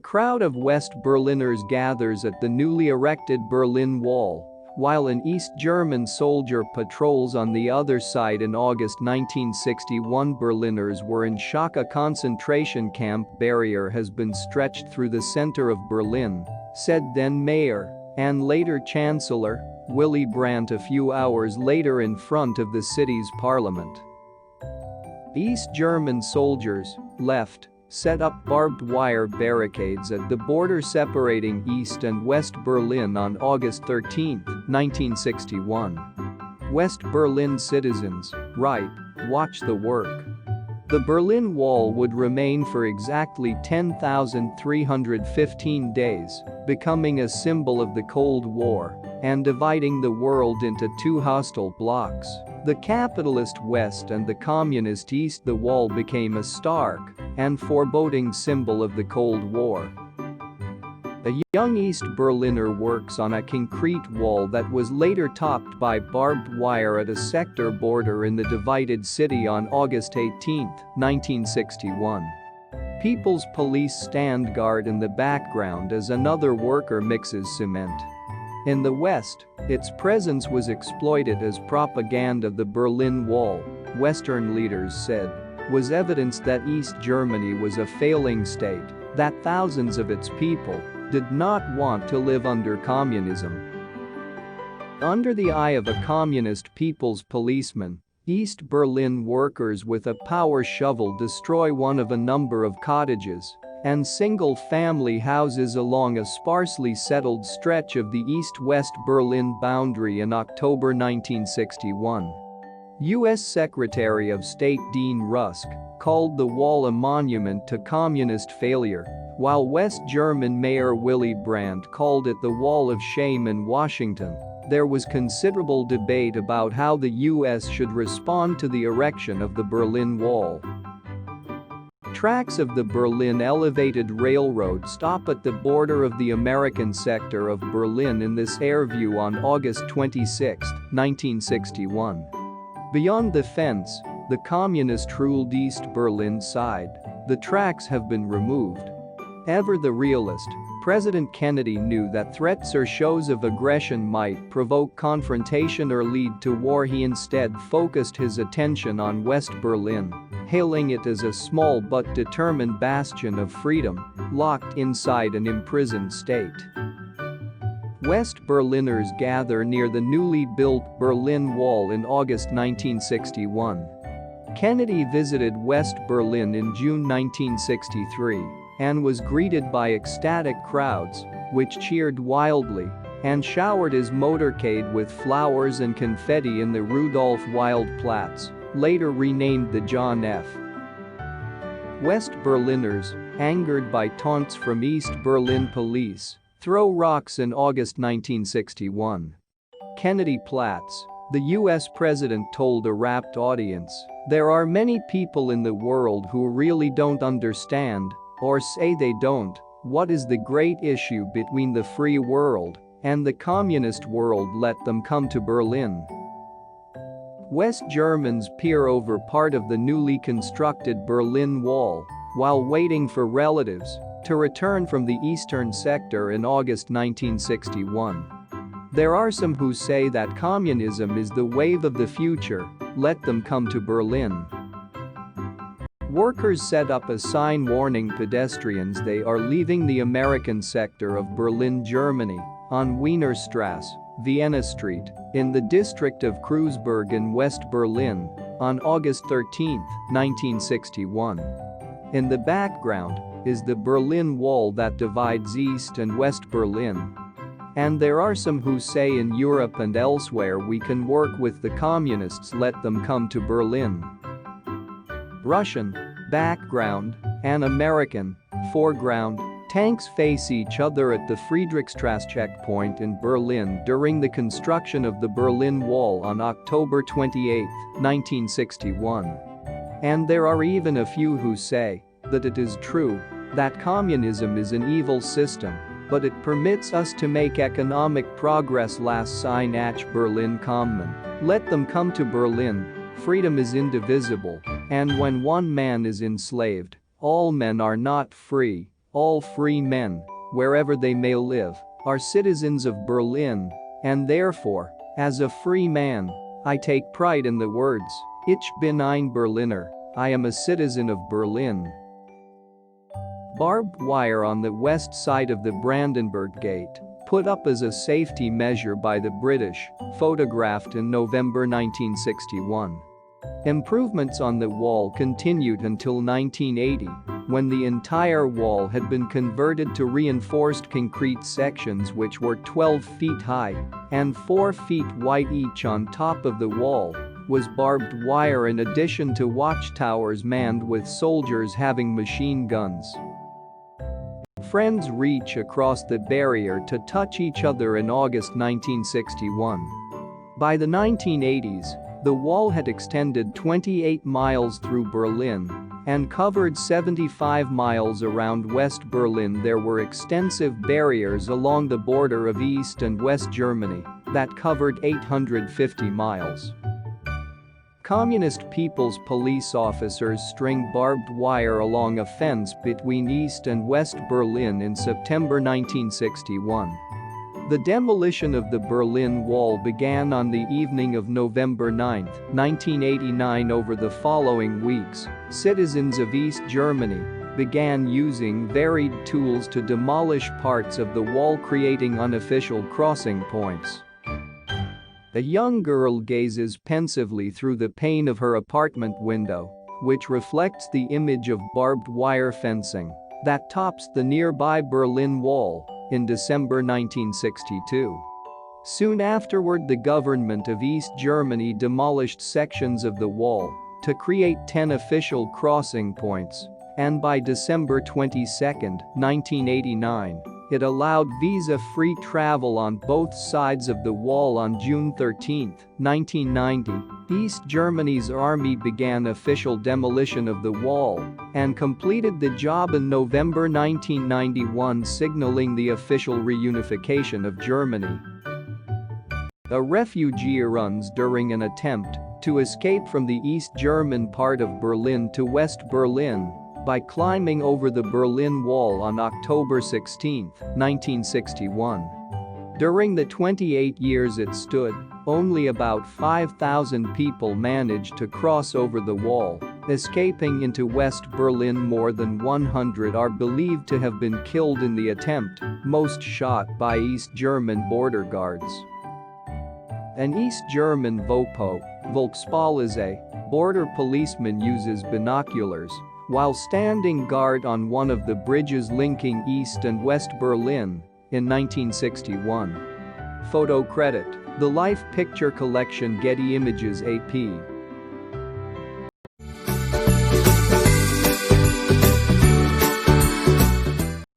crowd of West Berliners gathers at the newly erected Berlin Wall, while an East German soldier patrols on the other side. In August 1961, Berliners were in shock. A concentration camp barrier has been stretched through the center of Berlin, said then Mayor and later Chancellor Willy Brandt a few hours later in front of the city's parliament. East German soldiers, left, set up barbed wire barricades at the border separating East and West Berlin on August 13, 1961. West Berlin citizens, right, watch the work. The Berlin Wall would remain for exactly 10,315 days, becoming a symbol of the Cold War and dividing the world into two hostile blocs, the capitalist West and the communist East. The wall became a stark and foreboding symbol of the Cold War. A young East Berliner works on a concrete wall that was later topped by barbed wire at a sector border in the divided city on August 18, 1961. People's Police stand guard in the background as another worker mixes cement. In the West, its presence was exploited as propaganda. The Berlin Wall, Western leaders said, was evidence that East Germany was a failing state, that thousands of its people did not want to live under communism. Under the eye of a communist people's policeman, East Berlin workers with a power shovel destroy one of a number of cottages and single-family houses along a sparsely settled stretch of the East-West Berlin boundary in October 1961. U.S. Secretary of State Dean Rusk called the wall a monument to communist failure, while West German Mayor Willy Brandt called it the Wall of Shame. In Washington, there was considerable debate about how the U.S. should respond to the erection of the Berlin Wall. Tracks of the Berlin Elevated Railroad stop at the border of the American sector of Berlin in this air view on August 26, 1961. Beyond the fence, the communist-ruled East Berlin side, the tracks have been removed. Ever the realist, President Kennedy knew that threats or shows of aggression might provoke confrontation or lead to war. He instead focused his attention on West Berlin, hailing it as a small but determined bastion of freedom, locked inside an imprisoned state. West Berliners gather near the newly built Berlin Wall in August 1961. Kennedy visited West Berlin in June 1963 and was greeted by ecstatic crowds, which cheered wildly and showered his motorcade with flowers and confetti in the Rudolf-Wilde-Platz, later renamed the John F. West Berliners, angered by taunts from East Berlin police, throw rocks in August 1961. Kennedy Platz, the U.S. president told a rapt audience, "There are many people in the world who really don't understand, or say they don't, what is the great issue between the free world and the communist world. Let them come to Berlin." West Germans peer over part of the newly constructed Berlin Wall while waiting for relatives to return from the eastern sector in August 1961. There are some who say that communism is the wave of the future, let them come to Berlin. Workers set up a sign warning pedestrians they are leaving the American sector of Berlin, Germany, on Wienerstrasse, Vienna Street, in the district of Kreuzberg in West Berlin, on August 13, 1961. In the background is the Berlin Wall that divides East and West Berlin. And there are some who say in Europe and elsewhere we can work with the communists, let them come to Berlin. Russian, background, and American, foreground, tanks face each other at the Friedrichstrasse checkpoint in Berlin during the construction of the Berlin Wall on October 28, 1961. And there are even a few who say that it is true that communism is an evil system, but it permits us to make economic progress. Last sign nach Berlin kommen. Let them come to Berlin. Freedom is indivisible, and when one man is enslaved, all men are not free. All free men, wherever they may live, are citizens of Berlin, and therefore, as a free man, I take pride in the words, Ich bin ein Berliner, I am a citizen of Berlin. Barbed wire on the west side of the Brandenburg Gate, put up as a safety measure by the British, photographed in November 1961. Improvements on the wall continued until 1980, when the entire wall had been converted to reinforced concrete sections which were 12 feet high and 4 feet wide each. On top of the wall was barbed wire in addition to watchtowers manned with soldiers having machine guns. Friends reach across the barrier to touch each other in August 1961. By the 1980s, the wall had extended 28 miles through Berlin and covered 75 miles around West Berlin. There were extensive barriers along the border of East and West Germany that covered 850 miles. Communist People's Police officers string barbed wire along a fence between East and West Berlin in September 1961. The demolition of the Berlin Wall began on the evening of November 9, 1989. Over the following weeks, citizens of East Germany began using varied tools to demolish parts of the wall, creating unofficial crossing points. A young girl gazes pensively through the pane of her apartment window, which reflects the image of barbed wire fencing that tops the nearby Berlin Wall in December 1962. Soon afterward, the government of East Germany demolished sections of the wall to create 10 official crossing points, and by December 22, 1989, it allowed visa-free travel on both sides of the wall. On June 13, 1990, East Germany's army began official demolition of the wall and completed the job in November 1991, signaling the official reunification of Germany. A refugee runs during an attempt to escape from the East German part of Berlin to West Berlin by climbing over the Berlin Wall on October 16, 1961. During the 28 years it stood, only about 5,000 people managed to cross over the wall, escaping into West Berlin. More than 100 are believed to have been killed in the attempt, most shot by East German border guards. An East German VoPo, Volkspolizei, border policeman uses binoculars while standing guard on one of the bridges linking East and West Berlin in 1961. Photo credit: The Life Picture Collection, Getty Images AP.